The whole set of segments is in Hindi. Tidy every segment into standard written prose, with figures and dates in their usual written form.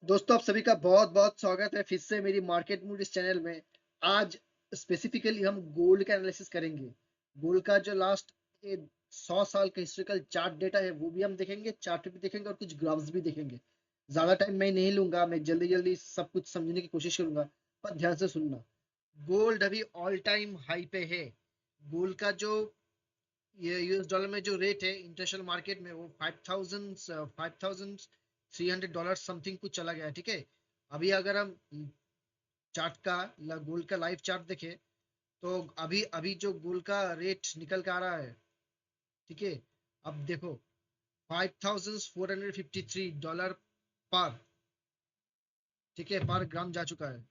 दोस्तों आप सभी का बहुत बहुत स्वागत है फिर से मेरी मार्केट मूड इस चैनल में। आज स्पेसिफिकली हम गोल्ड का एनालिसिस करेंगे। गोल्ड का जो लास्ट 100 साल का हिस्टोरिकल चार्ट डेटा है वो भी हम देखेंगे, चार्ट भी देखेंगे और कुछ ग्राफ्स भी देखेंगे। ज्यादा टाइम मैं नहीं लूंगा, मैं जल्दी जल्दी सब कुछ समझने की कोशिश करूंगा, पर ध्यान से सुनना। गोल्ड अभी ऑल टाइम हाई पे है। गोल्ड का जो ये यूएस डॉलर में जो रेट है इंटरनेशनल मार्केट में वो 5300 डॉलर समथिंग कुछ चला गया है, ठीक है। अभी अगर हम चार्ट का गोल्ड का लाइव चार्ट देखें तो अभी अभी जो गोल्ड का रेट निकल के आ रहा है, ठीक है। अब देखो 5453 डॉलर पर, ठीक है, पर ग्राम जा चुका है।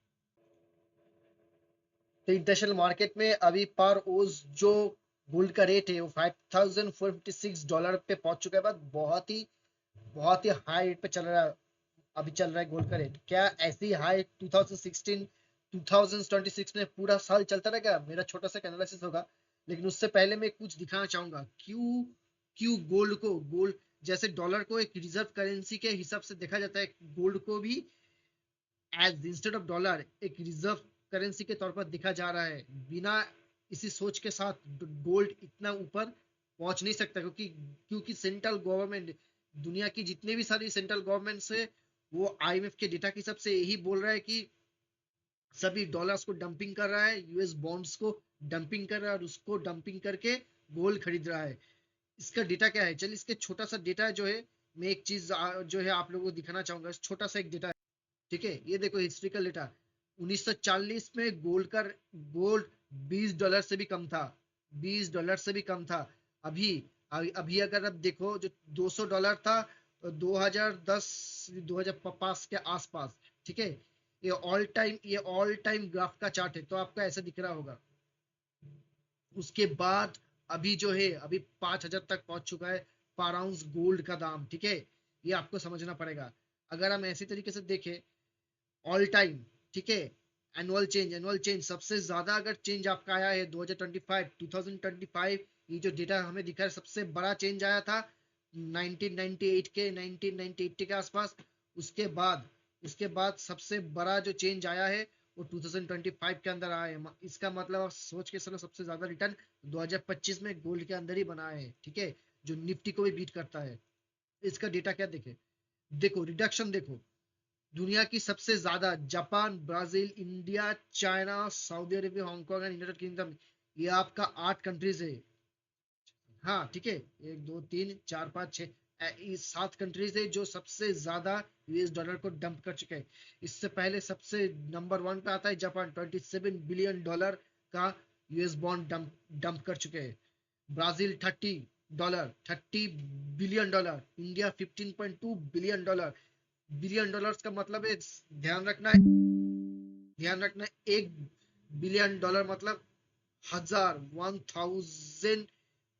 तो इंटरनेशनल मार्केट में अभी पर ओज जो गोल्ड का रेट है वो 5456 डॉलर पे पहुंच चुका है। बाद बहुत ही हाई रेट पे चल रहा है। अभी चल रहा है गोल्ड का रेट। क्या ऐसी हाई 2016 2026 में पूरा साल चलता रहेगा? मेरा छोटा सा एनालिसिस होगा, लेकिन उससे पहले मैं कुछ दिखाना चाहूंगा। क्यों क्यों गोल्ड जैसे डॉलर को एक रिजर्व करेंसी के हिसाब से देखा जाता है, गोल्ड को भी एज इंस्टेड ऑफ डॉलर एक रिजर्व करेंसी के तौर पर देखा जा रहा है। बिना इसी सोच के साथ गोल्ड इतना ऊपर पहुंच नहीं सकता, क्योंकि क्योंकि सेंट्रल गवर्नमेंट, दुनिया की जितने भी सारी सेंट्रल गवर्नमेंट है, वो आईएमएफ के डेटा के हिसाब से यही बोल रहा है कि सभी डॉलर्स को डंपिंग कर रहा है, यूएस बॉन्ड्स को डंपिंग कर रहा है और उसको डंपिंग करके गोल्ड खरीद रहा है। इसका डेटा क्या है? चलिए इसके छोटा सा डेटा जो है, मैं एक चीज जो है आप लोगों को दिखाना चाहूंगा। छोटा सा एक डेटा है, ठीक है। ये देखो हिस्ट्रिकल डेटा। 1940 में गोल्ड 20 डॉलर से भी कम था। 20 डॉलर से भी कम था। अभी अभी अगर आप देखो, जो 200 डॉलर था 2010 2005 के आसपास, ठीक है। ये ऑल टाइम ग्राफ का चार्ट है, तो आपका ऐसा दिख रहा होगा। उसके बाद अभी जो है, अभी 5,000 तक पहुंच चुका है पर आउंस गोल्ड का दाम, ठीक है। ये आपको समझना पड़ेगा। अगर हम ऐसी तरीके से देखें ऑल टाइम, ठीक है, एनुअल चेंज सबसे ज्यादा अगर चेंज आपका आया है 2025 ये जो डेटा हमें दिखा है, सबसे बड़ा चेंज आया था 1998 के आसपास। उसके बाद उसके बाद सबसे बड़ा जो चेंज आया है वो 2025 के अंदर आया है। इसका मतलब आप सोच के चलो, सबसे ज्यादा रिटर्न 2025 में गोल्ड के अंदर ही बना है, ठीक है, जो निफ्टी को भी बीट करता है। इसका डेटा क्या देखे? देखो रिडक्शन देखो। दुनिया की सबसे ज्यादा Japan, Brazil, India, China, Saudi Arabia, Hong Kong and United kingdom, ये आपका 8 कंट्रीज है। हाँ, ठीक है। 1 2 3 4 5 6, ये 7 कंट्रीज है जो सबसे ज्यादा यूएस डॉलर को डंप कर चुके हैं। इससे पहले सबसे नंबर 1 पे आता है जापान, 27 बिलियन डॉलर का यूएस बॉन्ड डंप कर चुके हैं। Brazil 30 billion dollar, India 15.2 billion dollars का मतलब है, ध्यान रखना 1 बिलियन डॉलर मतलब हजार,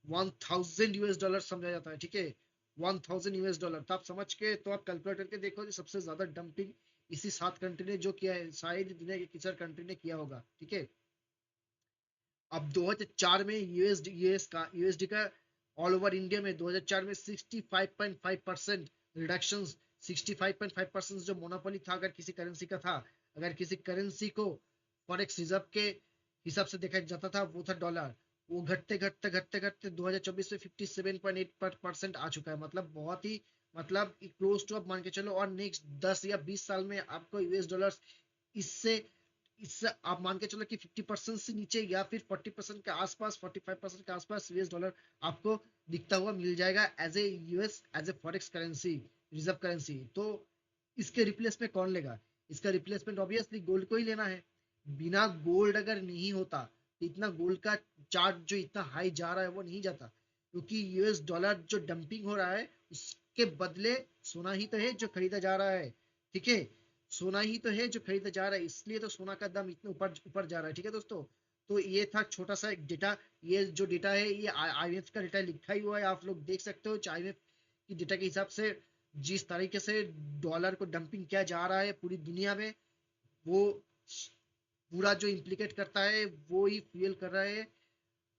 1000 यूएस डॉलर समझा जाता है, ठीक है। 1000 यूएस डॉलर, तो आप समझ के, तो आप कैलकुलेट करके देखो कि सबसे ज्यादा डंपिंग इसी 7 कंट्री ने जो किया है, शायद दुनिया के किसी कंट्री ने किया होगा, ठीक है। अब 2004 में यूएसडी का ऑल ओवर इंडिया में 2004 में 65.5% रिडक्शन। 65.5% जो मोनोपोली था, अगर किसी करेंसी का था, अगर किसी करेंसी को फॉरेक्स रिजर्व के हिसाब से देखा जाता था, वो था डॉलर। वो घटते घटते घटते घटते 2024 में 57.8% आ चुका है। मतलब बहुत ही, मतलब क्लोज टू, अब मान के चलो और नेक्स्ट 10 या 20 साल में आपको यूएस डॉलर इससे इससे आप मान के चलो कि 50% से नीचे या फिर 40% के आसपास, 45% के आसपास यूएस डॉलर आपको दिखता हुआ मिल जाएगा as a US, as a forex currency, reserve currency. तो इसके रिप्लेसमेंट कौन लेगा? इसका रिप्लेसमेंट ऑब्वियसली गोल्ड को ही लेना है। बिना गोल्ड अगर नहीं होता तो इतना गोल्ड का चार्ट जो इतना हाई जा रहा है वो नहीं जाता, क्योंकि यूएस डॉलर जो डंपिंग हो रहा है उसके बदले सोना ही तो है जो खरीदा जा रहा है, ठीक है। सोना ही तो है जो खरीदा जा रहा है, इसलिए तो सोना का दाम इतना ऊपर ऊपर जा रहा है, ठीक है दोस्तों। तो ये था छोटा सा एक डेटा। ये जो डेटा है ये आईएमएफ का डेटा लिखा ही हुआ है, आप लोग देख सकते हो। आईएमएफ की डेटा के हिसाब से जिस तरीके से डॉलर को डंपिंग किया जा रहा है पूरी दुनिया में, वो पूरा जो इम्प्लीकेट करता है वो ही फ्यूल कर रहा है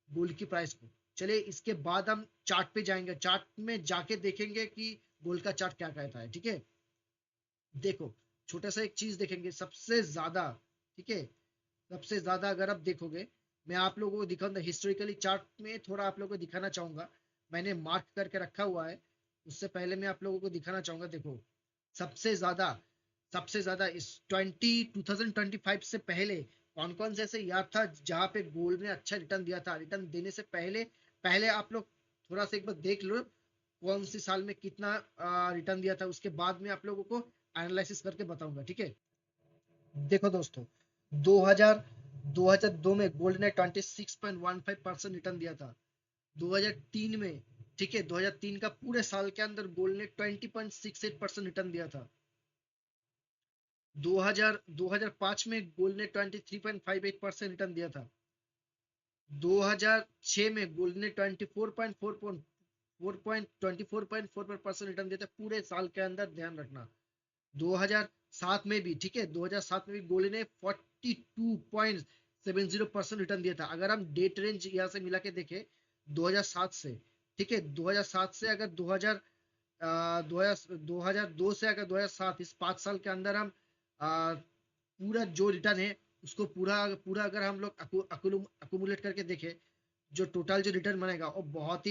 गोल्ड की प्राइस को। चलिए इसके बाद हम चार्ट पे जाएंगे, चार्ट में जाके देखेंगे कि गोल्ड का चार्ट क्या कहता है, ठीक है। देखो छोटा सा एक चीज देखेंगे सबसे ज्यादा, ठीक है, सबसे ज्यादा अगर आप देखोगे, मैं आप लोगों को दिखाऊंगा हिस्टोरिकली चार्ट में, थोड़ा आप लोगों को दिखाना चाहूंगा, मैंने मार्क करके रखा हुआ है। उससे पहले मैं आप लोगों को दिखाना चाहूंगा, देखो सबसे ज्यादा, सबसे ज्यादा इस 2025 से पहले कौन कौन से ऐसे याद था जहां पे गोल्ड ने अच्छा रिटर्न दिया था। रिटर्न देने से पहले, पहले आप लोग थोड़ा सा एक बार देख लो कौन सी साल में कितना रिटर्न दिया था, उसके बाद में आप लोगों को एनालिसिस करके बताऊंगा, ठीक है। देखो दोस्तों, 2000 2002 में गोल्ड ने 26.15% रिटर्न दिया था। 2003 में, ठीक है, 2003 का पूरे साल के अंदर गोल्ड ने 20.68% रिटर्न दिया था। 2005 में गोल्ड ने 23.58% रिटर्न दिया था। 2006 में गोल्ड ने 24.44% रिटर्न दिया था पूरे साल के अंदर, ध्यान रखना। 2007 में भी, ठीक है, 2007 में भी गोल्ड ने 42.70% रिटर्न दिया था। अगर हम डेट रेंज यहाँ से मिला के देखें 2007 से, ठीक है, 2007 से अगर 2002 से अगर 2007, इस 5 साल के अंदर हम पूरा जो रिटर्न है उसको पूरा पूरा अगर हम लोग अकुमुलेट करके देखें, जो टोटल जो रिटर्न बनेगा वो बहुत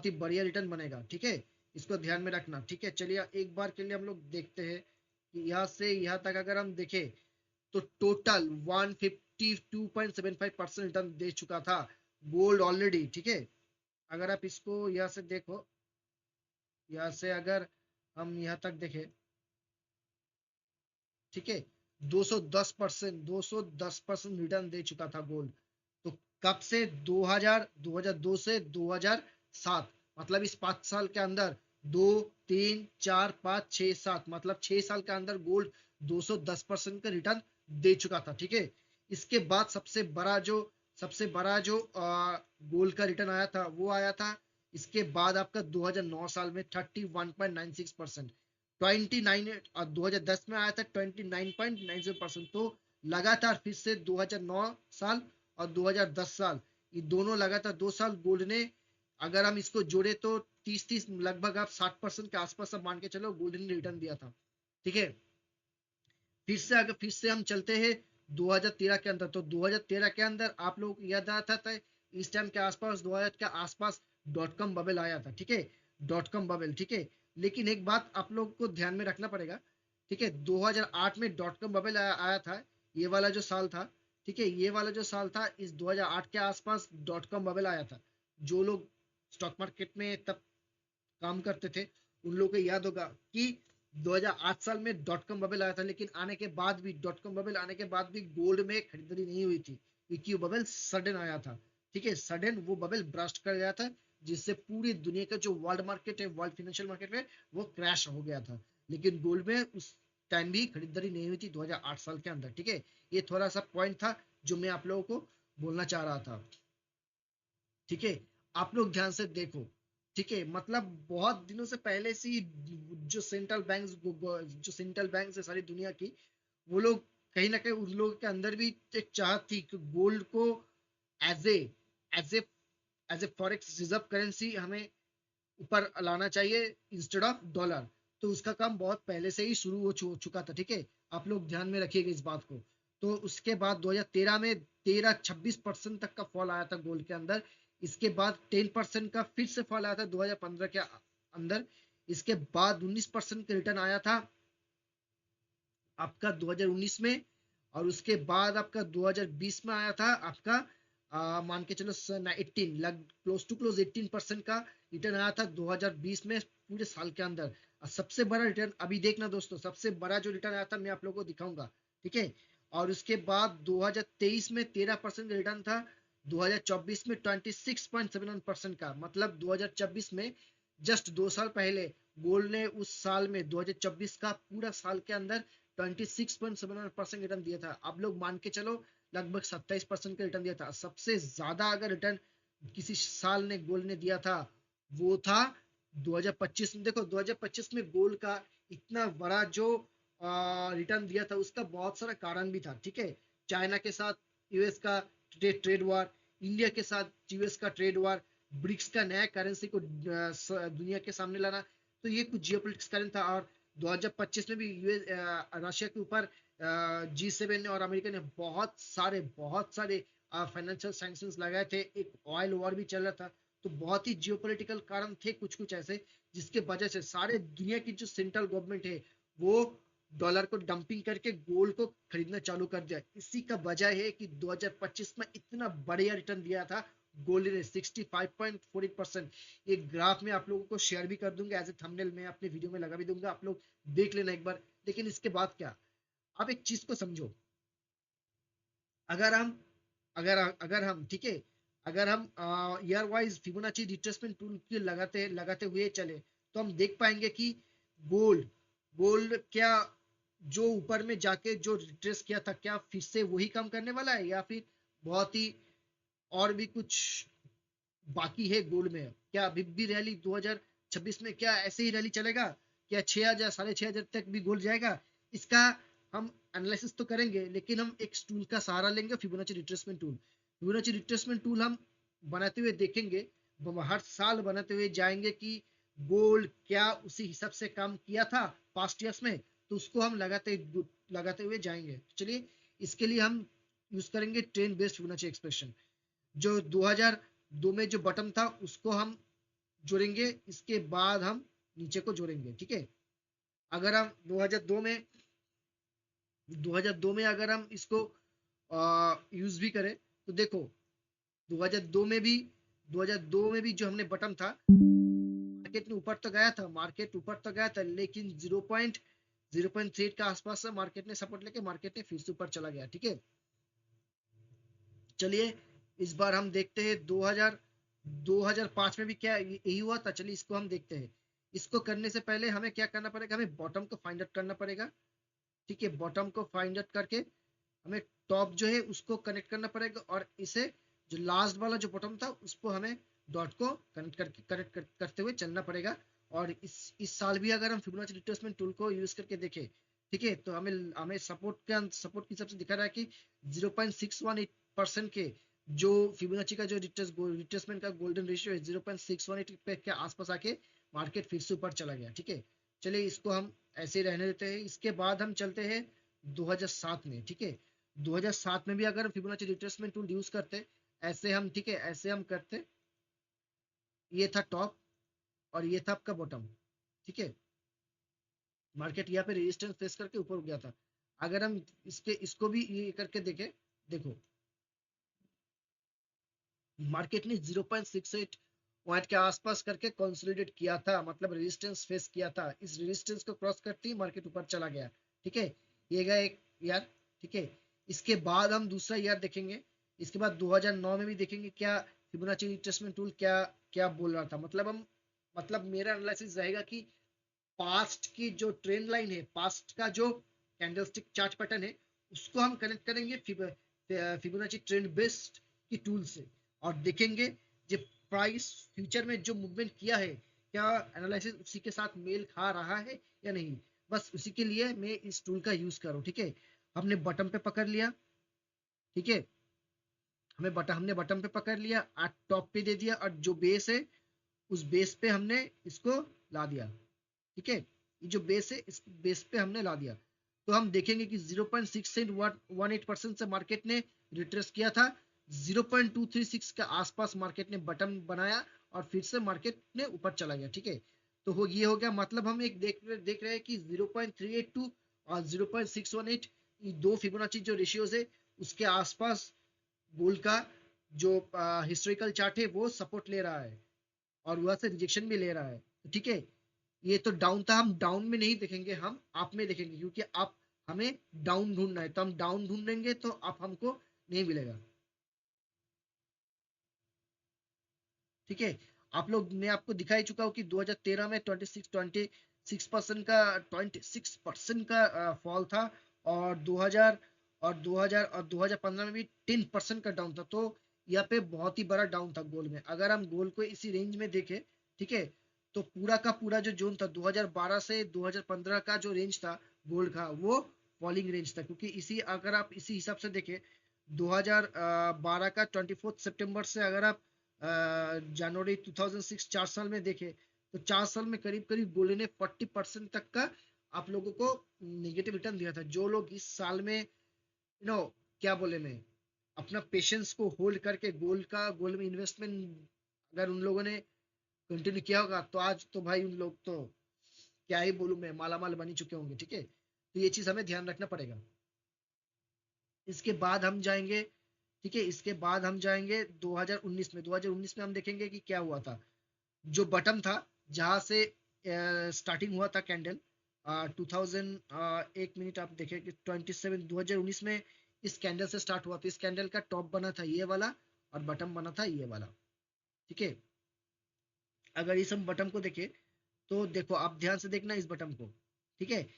ही बढ़िया रिटर्न बनेगा, ठीक है। इसको ध्यान में रखना, ठीक है। चलिए एक बार के लिए हम लोग देखते हैं कि यहाँ से यहाँ तक अगर हम देखें तो टोटल 152.75% रिटर्न दे चुका था गोल्ड ऑलरेडी, ठीक है। अगर आप इसको यहाँ से देखो, यहाँ से अगर हम यहाँ तक देखें, ठीक है, 210% रिटर्न दे चुका था गोल्ड। तो कब से? 2002 से 2007, मतलब इस 5 साल के अंदर, 2 3 4 5 6 7, मतलब 6 साल के अंदर गोल्ड 210% का रिटर्न दे चुका था, ठीक है। इसके बाद सबसे बड़ा जो गोल्ड का रिटर्न आया था वो आया था इसके बाद आपका 2009 साल में 31.96%। 29 और 2010 में आया था 29.90%। तो लगातार फिर से 2009 साल और 2010 साल, ये दोनों लगातार 2 साल गोल्ड ने, अगर हम इसको जोड़े तो 30 30 लगभग आप 60% के आसपास अब मान के चलो गोल्ड ने रिटर्न दिया था, ठीक है। फिर से हम चलते हैं 2013 के अंदर। तो 2013 के अंदर आप लोग याद आता था इस टाइम के आसपास, 2000 के आसपास डॉट कॉम बबल आया था, ठीक है, डॉट कॉम बबल, ठीक है। लेकिन एक बात आप लोग को ध्यान में रखना पड़ेगा, ठीक है, 2008 में डॉट कॉम बबल आया था, ये वाला जो साल था, ठीक है, ये वाला जो साल था, इस 2008 के आसपास डॉट कॉम बबल आया था। जो लोग स्टॉक मार्केट में तब काम करते थे उन लोगों को याद होगा कि 2008 साल में डॉट कॉम बबल आया था, लेकिन आने के बाद भी, डॉट कॉम बबल आने के बाद भी गोल्ड में खरीदारी नहीं हुई थी, क्योंकि वो बबल सडन आया था, ठीक है, सडन वो बबल ब्रस्ट कर गया था, जिससे पूरी दुनिया का जो वर्ल्ड मार्केट है, वर्ल्ड फाइनेंशियल मार्केट में वो क्रैश हो गया था। लेकिन गोल्ड में उस टाइम भी खरीदारी नहीं हुई थी 2008 साल के अंदर, ठीक है। ये थोड़ा सा पॉइंट था जो मैं आप लोगों को बोलना चाह रहा था, ठीक है। आप लोग ध्यान से देखो, ठीक है, मतलब बहुत दिनों से पहले से ही जो सेंट्रल बैंक है सारी दुनिया की, वो लोग कहीं ना कहीं उन लोगों के अंदर भी एक चाहत थी कि गोल्ड को as a as a as a forex reserve currency हमें ऊपर लाना चाहिए इंस्टेड ऑफ डॉलर। तो उसका काम बहुत पहले से ही शुरू हो चुका था, ठीक है। आप लोग ध्यान में रखिएगा इस बात को। तो उसके बाद 2013 में 13-26% तक का फॉल आया था गोल्ड के अंदर। इसके बाद 10% का फिर से फॉल आया था 2015 के अंदर। इसके बाद 19% का रिटर्न आया था आपका 2019 में। और उसके बाद आपका 2020 में आया था आपका मान के चलो 18 लग क्लोज टू क्लोज 18% का रिटर्न आया था 2020 में पूरे साल के अंदर। और सबसे बड़ा रिटर्न अभी देखना दोस्तों, सबसे बड़ा जो रिटर्न आया था मैं आप लोगों को दिखाऊंगा, ठीक है। और उसके बाद 2023 में 13% रिटर्न था। 2024 में 26.71% का, मतलब 2024 में जस्ट 2 साल पहले गोल्ड ने उस साल में 2024 का पूरा साल के अंदर 26.71% रिटर्न दिया था। आप लोग मान के चलो लगभग 27% का रिटर्न दिया था। सबसे ज्यादा अगर रिटर्न किसी साल ने गोल्ड ने दिया था वो था 2025 में। देखो 2025 में गोल्ड का इतना बड़ा जो रिटर्न दिया था उसका बहुत सारा कारण भी था, ठीक है। चाइना के साथ यूएस का ट्रेड वार, इंडिया के साथ यूएस का ट्रेड वार, ब्रिक्स का नया करेंसी को दुनिया के सामने लाना। तो ये कुछ जियोपॉलिटिक्स कारण था। और 2025 में भी यूएस रशिया के ऊपर G7 ने और अमेरिका ने बहुत सारे फाइनेंशियल सैंक्शंस लगाए थे। एक ऑयल वॉर भी चल रहा था। तो बहुत ही जियोपॉलिटिकल कारण थे कुछ कुछ ऐसे, जिसके वजह से सारे दुनिया की जो सेंट्रल गवर्नमेंट है वो डॉलर को डंपिंग करके गोल्ड को खरीदना चालू कर दिया। इसी का वजह है कि 2025 में इतना बढ़िया रिटर्न दिया था गोल्ड ने, 65.48%। ये ग्राफ में आप लोगों को शेयर भी कर दूंगा एज ए थंबनेल में, अपने वीडियो में लगा भी दूंगा, आप लोग देख लेना एक बार। लेकिन इसके बाद क्या, आप एक चीज को समझो। अगर हम अगर हम ठीक है, अगर हम year wise Fibonacci retracement tool के लगाते लगाते हुए चले, तो हम देख पाएंगे कि गोल्ड गोल्ड क्या जो ऊपर में जाके जो रिट्रेस किया था, क्या फिर से वही काम करने वाला है, या फिर बहुत ही और भी कुछ बाकी है गोल्ड में? क्या अभी भी रैली 2026 में क्या ऐसे ही रैली चलेगा? क्या 6,000 6,500 तक भी गोल्ड जाएगा? इसका हम एनालिसिस तो करेंगे, लेकिन हम एक टूल का सहारा लेंगे, Fibonacci retracement tool. Fibonacci retracement tool हम बनाते हुए देखेंगे, हर साल बनाते हुए जाएंगे कि गोल्ड क्या उसी हिसाब से काम किया था पास्ट ईयर्स में, तो उसको हम लगाते हुए जाएंगे। चलिए, इसके लिए हम यूज करेंगे ट्रेंड बेस्ड फिबोनाची एक्सप्रेशन। जो 2002 में जो बटन था उसको हम जोड़ेंगे, इसके बाद हम नीचे को जोड़ेंगे। ठीक है, अगर हम 2002 में अगर हम इसको यूज भी करें, तो देखो 2002 में भी 2002 में भी जो हमने बटन था, मार्केट में ऊपर तो गया था, मार्केट ऊपर तो गया था, लेकिन 0.3 के आसपास से मार्केट ने सपोर्ट लेके मार्केट ने फिर से ऊपर चला गया। ठीक है, चलिए इस बार हम देखते हैं 2005 में भी क्या यही हुआ था। चलिए इसको हम देखते हैं। इसको करने से पहले हमें क्या करना पड़ेगा, हमें बॉटम को फाइंड आउट करना पड़ेगा। ठीक है, बॉटम को फाइंड आउट करके हमें टॉप जो है उसको कनेक्ट करना पड़ेगा, और इसे जो लास्ट वाला जो बॉटम था उसको हमें डॉट को करते हुए चलना पड़ेगा। और इस साल भी अगर हम फिबोनाची रिट्रेसमेंट टूल को यूज करके देखें, ठीक है, तो हमें हमें सपोर्ट के हिसाब से दिखा रहा है कि 0.618% के जो फिबोनाची का जो रिट्रेसमेंट का गोल्डन रेशियो है 0.618 के आसपास आके मार्केट फिर से ऊपर चला गया। ठीक है, चलिए इसको हम ऐसे ही रहने देते हैं। इसके बाद हम चलते हैं 2007 में। ठीक है, 2007 में भी अगर फिबोनाची रिट्रेसमेंट टूल यूज करते ऐसे हम, ठीक है, ऐसे हम करते, ये था टॉप और ये था आपका बॉटम। ठीक है, मार्केट यहाँ पे रेजिस्टेंस फेस करके ऊपर उठ गया था। अगर हम इसको भी ये करके देखें, देखो मार्केट ने 0.68 पॉइंट के आसपास करके कंसोलिडेट किया था, मतलब रेजिस्टेंस फेस किया था। इस रेजिस्टेंस को क्रॉस करते ही मार्केट ऊपर चला गया। ठीक है, ये गया एक ईयर। ठीक है, इसके बाद हम दूसरा ईयर देखेंगे। इसके बाद 2009 में भी देखेंगे क्या फिबोनाची रिट्रेसमेंट टूल क्या क्या बोल रहा था। मतलब मेरा एनालिसिस रहेगा कि पास्ट की जो ट्रेंड लाइन है, पास्ट का जो कैंडलस्टिक चार्ट पैटर्न है, उसको हम कनेक्ट करेंगे फिबोनाची ट्रेंड बेस्ड की टूल से, और देखेंगे जो प्राइस फ्यूचर में जो मूवमेंट किया है, क्या एनालिसिस उसी के साथ मेल खा रहा है या नहीं। बस उसी के लिए मैं इस टूल का यूज करूँ। ठीक है, हमने बटन पे पकड़ लिया। ठीक है, हमने बटन पे पकड़ लिया, टॉप पे दे दिया, और जो बेस है उस बेस पे हमने इसको ला दिया। ठीक है, ये जो बेस है इस बेस पे हमने ला दिया। तो हम देखेंगे कि 0.618% से मार्केट ने रिट्रेस किया था। 0.236 के आसपास मार्केट ने बटन बनाया और फिर से मार्केट ने ऊपर चला गया। ठीक है, तो ये हो गया। मतलब हम एक देख रहे हैं कि 0.382 और 0.618, ये दो फिबोनाची जो रेशियोज है उसके आसपास गोल्ड का जो हिस्टोरिकल चार्ट है वो सपोर्ट ले रहा है, और वहां से रिजेक्शन भी ले रहा है। ठीक है, ये तो डाउन था, हम डाउन में नहीं देखेंगे, हम अप में देखेंगे, क्योंकि आप हमें डाउन ढूंढना है, तो हम डाउन ढूंढेंगे तो अप हमको नहीं मिलेगा। ठीक है, आप लोग, मैं आपको दिखा ही चुका हूँ कि 2013 में 26% का फॉल था, और 2000 और 2015 में भी 10% का डाउन था। तो यहाँ पे बहुत ही बड़ा डाउन था गोल्ड में। अगर हम गोल्ड को इसी रेंज में देखें, ठीक है, तो पूरा का पूरा जो जोन था 2012 से 2015 का जो रेंज था गोल्ड का, वो फॉलिंग रेंज था। क्योंकि इसी अगर आप इसी हिसाब से देखें, 2012 का 24 सितंबर से अगर आप जनवरी 2006 4 साल में देखे, तो 4 साल में करीब करीब गोल्ड ने 40% तक का आप लोगों को नेगेटिव रिटर्न दिया था। जो लोग इस साल में क्या बोले मैं, अपना पेशेंस को होल्ड करके गोल्ड में इन्वेस्टमेंट अगर उन लोगों ने कंटिन्यू किया होगा, तो आज तो भाई उन लोग तो क्या ही बोलूं मैं, माला माल बन ही चुके होंगे। ठीक है, तो ये चीज हमें ध्यान रखना पड़ेगा। इसके बाद हम जाएंगे, ठीक है, इसके बाद हम जाएंगे 2019 में। 2019 में हम देखेंगे कि क्या हुआ था। जो बटन था, जहां से स्टार्टिंग हुआ था कैंडल, 2000, एक मिनट आप देखें कि 2019 में इस कैंडल से स्टार्ट हुआ था। इस कैंडल का टॉप बना था ये वाला, और बटन बना था ये वाला। ठीक है, अगर इस हम बटन को देखें, तो देखो आप ध्यान से देखना इस बटन को। ठीक है,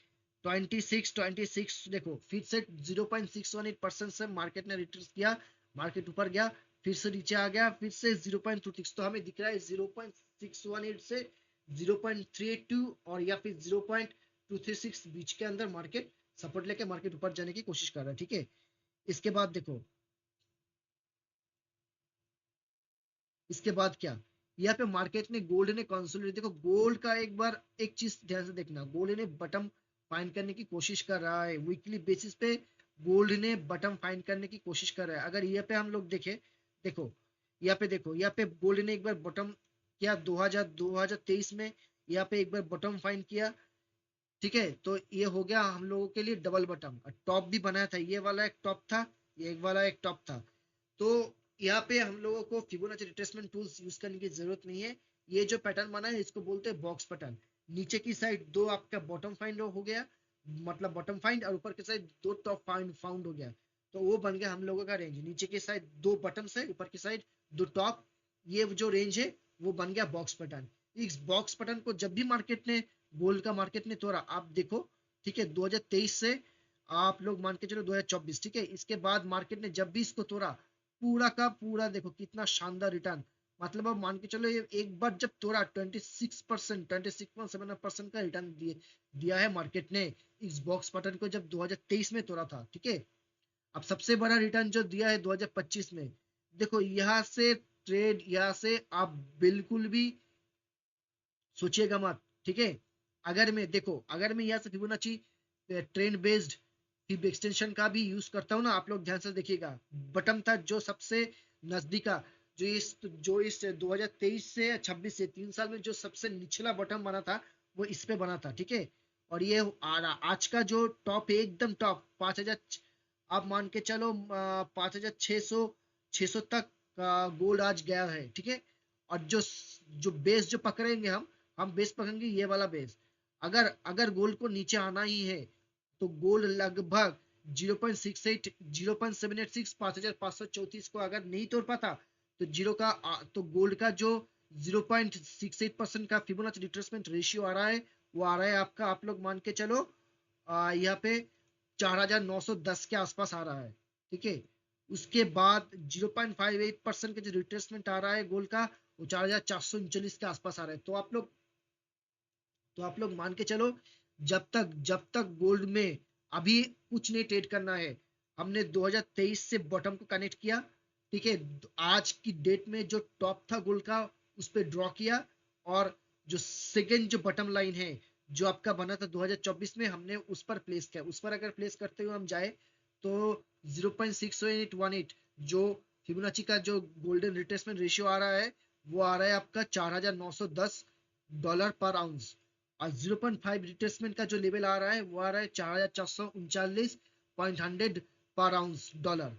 26 देखो, फिर से 0.618% से मार्केट ने रिट्रेस किया, मार्केट ऊपर गया, फिर से नीचे आ गया, फिर से 0.26, तो हमें दिख रहा है 0.618 से 0.382 और या फिर 0.236 बीच के अंदर मार्केट सपोर्ट लेके मार्केट ऊपर जाने की कोशिश कर रहा है। ठीक है, इसके बाद देखो, इसके बाद क्या, यहाँ पे मार्केट ने गोल्ड ने कंसोलिडेट, देखो गोल्ड का एक बार एक चीज ध्यान से देखना, गोल्ड ने बटम फाइंड करने की कोशिश कर रहा है वीकली बेसिस पे। गोल्ड ने बटम फाइंड करने की कोशिश कर रहा है। अगर यहाँ पे हम लोग देखें, देखो यहाँ पे, देखो यहाँ पे गोल्ड ने एक बार बटम किया 2023 में, यहाँ पे एक बार बटम फाइंड किया। ठीक है, तो ये हो गया हम लोगों के लिए डबल बटम। टॉप भी बनाया था, ये वाला एक टॉप था, ये एक वाला एक टॉप था। तो यहाँ पे हम लोगों को फिबोनाची रिट्रेसमेंट टूल्स यूज करने की जरूरत नहीं है। ये जो पैटर्न बना है इसको बोलते हैं बॉक्स पैटर्न। नीचे की साइड दो आपका बॉटम फाइंड हो गया, मतलब बॉटम फाइंड, और ऊपर की साइड दो टॉप फाइंड फाउंड हो गया। तो वो बन गया हम लोगों का रेंज। नीचे की साइड दो बटम है, ऊपर की साइड दो टॉप, ये जो रेंज है वो बन गया बॉक्स पैटर्न। इस बॉक्स पैटर्न को जब भी मार्केट ने, गोल्ड का मार्केट ने तोड़ा, आप देखो, ठीक है, 2023 से आप लोग मान के चलो 2024, ठीक है, इसके बाद मार्केट ने जब भी इसको तोड़ा, पूरा का पूरा देखो कितना शानदार रिटर्न। मतलब अब मान के चलो ये एक बार जब तोड़ा 26%, 26.7% का रिटर्न दिया है मार्केट ने इस बॉक्स पैटर्न को, जब 2023 में तोड़ा था। ठीक है, अब सबसे बड़ा रिटर्न जो दिया है 2025 में, देखो यहाँ से ट्रेड, यहाँ से आप बिल्कुल भी सोचिएगा मत। ठीक है, अगर मैं देखो, अगर मैं यहाँ से Fibonacci trend based fib extension का भी यूज करता हूँ ना, आप लोग ध्यान से देखिएगा, बटन था जो सबसे नजदीक का, जो इस 2023 से 26 से 3 साल में जो सबसे निचला बटन बना था, वो इस पे बना था। ठीक है, और ये आज का जो टॉप है एकदम टॉप 5,000, आप मान के चलो 5,600 तक गोल्ड आज गया है। ठीक है, और जो जो बेस जो पकड़ेंगे हम बेस पकड़ेंगे ये वाला बेस। अगर अगर गोल्ड को नीचे आना ही है, तो गोल्ड लगभग 0.68, 0.786, 5,534 को अगर नहीं तोड़ पाता, तो तो गोल्ड का जो 0.68% का फिबोनाची रिट्रेसमेंट रेशियो आ रहा है, वो आ रहा है आपका, आप लोग मान के चलो यहाँ पे 4,910 के आसपास आ रहा है। ठीक है, उसके बाद 0.58% का जो रिट्रेसमेंट आ रहा है गोल्ड का, वो 4,439 के आसपास आ रहा है। तो आप लोग मान के चलो, जब तक गोल्ड में अभी कुछ नहीं ट्रेड करना है। हमने 2023 से बॉटम को कनेक्ट किया। ठीक है, आज की डेट में जो टॉप था गोल्ड का, उस पर ड्रॉ किया, और जो सेकेंड जो बॉटम लाइन है जो आपका बना था 2024 में, हमने उस पर प्लेस किया। उस पर अगर प्लेस करते हुए हम जाए, तो 0.6818 जो फिबोनाची का जो गोल्डन रिट्रेसमेंट रेशियो आ रहा है, वो आ रहा है आपका $4,910 पर आउंस। और 0.5 रिट्रेसमेंट का जो लेवल आ रहा है, वो आ रहा है 4,439.100 पर आउंस डॉलर।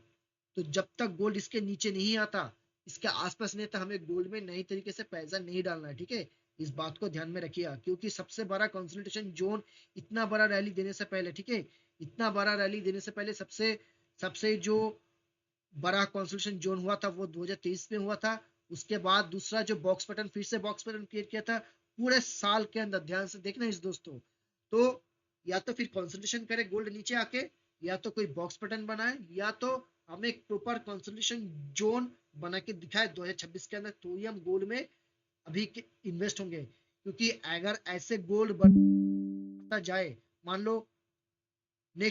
तो जब तक गोल्ड इसके नीचे नहीं आता, इसके आसपास नहीं आता, हमें गोल्ड में नई तरीके से पैसा नहीं डालना है। ठीक है, इस बात को ध्यान में रखिएगा, क्योंकि सबसे बड़ा कंसोलिडेशन जोन, इतना बड़ा रैली देने से पहले, ठीक है, इतना बड़ा रैली देने से पहले सबसे सबसे जो बड़ा कंसोलिडेशन जोन हुआ था वो 2023 में हुआ था। उसके बाद दूसरा जो बॉक्स पैटर्न, फिर से बॉक्स पैटर्न क्रिएट किया था पूरे साल के अंदर। ध्यान से देखना इस दोस्तों, तो या तो फिर कंसोलिडेशन करे गोल्ड नीचे आके, या तो कोई बॉक्स पैटर्न बनाए, या तो हमें एक प्रॉपर कंसोलिडेशन जोन बना के दिखाए 2026 के अंदर, तो ही हम गोल्ड में अभी इन्वेस्ट होंगे। क्योंकि अगर ऐसे गोल्ड बढ़ता जाए, मान लो in the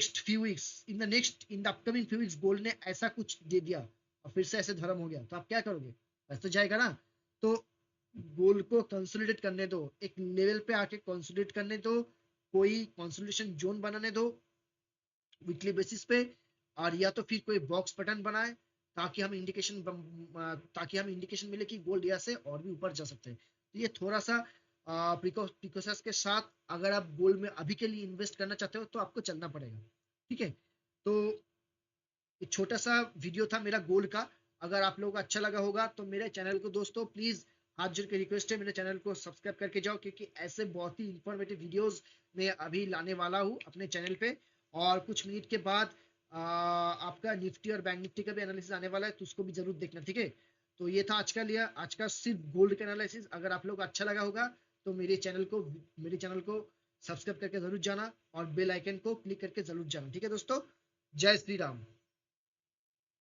upcoming few weeks gold ने ऐसा कुछ दे दिया, और फिर से ऐसे धर्म हो गया, तो आप क्या करोगे? ऐसा तो जाएगा ना। तो गोल्ड को कंसोलिडेट करने दो, एक लेवल पे आके कंसोलिडेट करने दो, कोई कंसोलिडेशन जोन बनाने दो वीकली बेसिस पे, और या तो फिर कोई बॉक्स पैटर्न बनाए ताकि हम इंडिकेशन मिले कि गोल्ड यहाँ से और भी ऊपर जा सकते हैं। तो ये थोड़ा सा प्रिकॉशंस के साथ अगर आप गोल्ड में अभी के लिए इन्वेस्ट करना चाहते हो तो आपको चलना पड़ेगा। ठीक है, तो एक छोटा सा वीडियो था मेरा गोल्ड का। अगर आप लोगों को अच्छा लगा होगा तो मेरे चैनल को दोस्तों प्लीज हाथ जोड़ के रिक्वेस्ट है, मेरे चैनल को सब्सक्राइब करके जाओ, क्योंकि ऐसे बहुत ही इंफॉर्मेटिव वीडियोस मैं अभी लाने वाला हूँ अपने चैनल पे। और कुछ मिनट के बाद आपका निफ्टी और बैंक निफ्टी का भी एनालिसिस आने वाला है, तो उसको भी जरूर देखना। ठीक है, तो ये था आज का सिर्फ गोल्ड का एनालिसिस। अगर आप लोग को अच्छा लगा होगा तो मेरे चैनल को सब्सक्राइब करके जरूर जाना और बेल आइकन को क्लिक करके जरूर जाना। ठीक है दोस्तों, जय श्री राम।